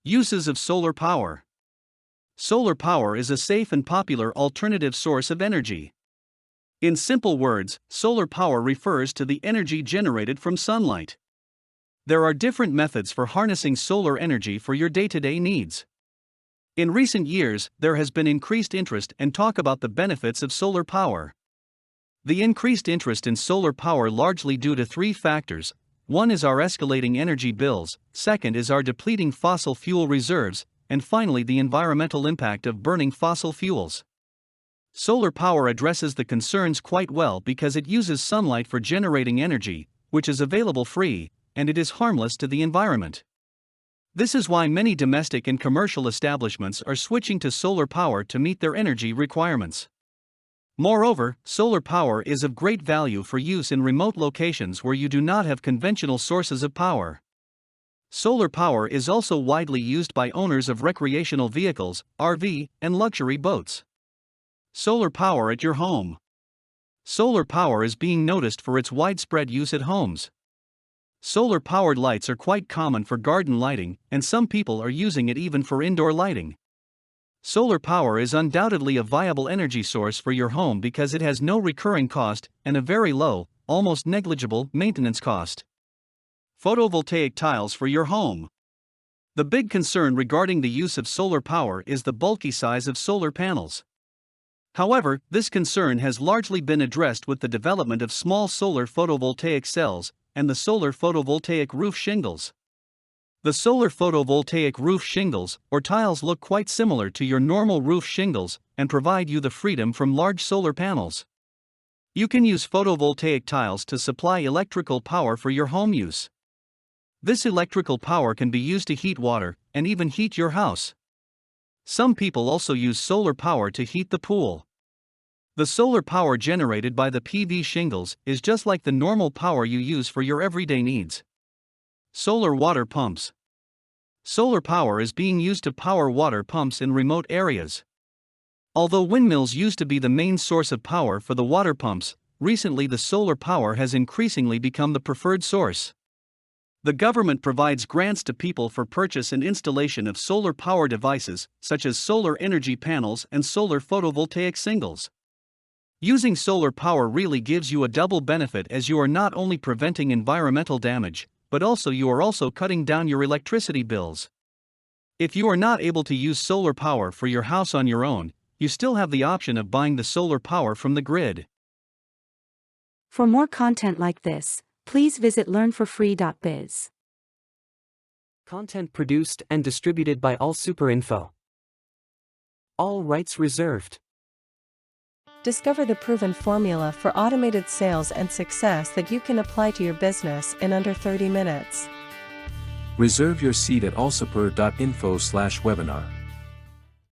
Uses of solar power. Solar power is a safe and popular alternative source of energy. In simple words, solar power refers to the energy generated from sunlight. There are different methods for harnessing solar energy for your day-to-day needs. In recent years, there has been increased interest and talk about the benefits of solar power. The increased interest in solar power largely due to three factors. One is our escalating energy bills, second is our depleting fossil fuel reserves, and finally the environmental impact of burning fossil fuels. Solar power addresses the concerns quite well because it uses sunlight for generating energy, which is available free, and it is harmless to the environment. This is why many domestic and commercial establishments are switching to solar power to meet their energy requirements. Moreover, solar power is of great value for use in remote locations where you do not have conventional sources of power. Solar power is also widely used by owners of recreational vehicles, RV, and luxury boats. Solar power at your home. Solar power is being noticed for its widespread use at homes. Solar-powered lights are quite common for garden lighting, and some people are using it even for indoor lighting. Solar power is undoubtedly a viable energy source for your home because it has no recurring cost and a very low, almost negligible, maintenance cost. Photovoltaic tiles for your home. The big concern regarding the use of solar power is the bulky size of solar panels. However, this concern has largely been addressed with the development of small solar photovoltaic cells and the solar photovoltaic roof shingles. The solar photovoltaic roof shingles, or tiles, look quite similar to your normal roof shingles and provide you the freedom from large solar panels. You can use photovoltaic tiles to supply electrical power for your home use. This electrical power can be used to heat water and even heat your house. Some people also use solar power to heat the pool. The solar power generated by the PV shingles is just like the normal power you use for your everyday needs. Solar water pumps. Solar power is being used to power water pumps in remote areas. Although windmills used to be the main source of power for the water pumps, recently the solar power has increasingly become the preferred source. The government provides grants to people for purchase and installation of solar power devices, such as solar energy panels and solar photovoltaic shingles. Using solar power really gives you a double benefit, as you are not only preventing environmental damage, but you are also cutting down your electricity bills. If you are not able to use solar power for your house on your own, you still have the option of buying the solar power from the grid. For more content like this, please visit learnforfree.biz. Content produced and distributed by AllSuperInfo. All rights reserved. Discover the proven formula for automated sales and success that you can apply to your business in under 30 minutes. Reserve your seat at allsuper.info/webinar.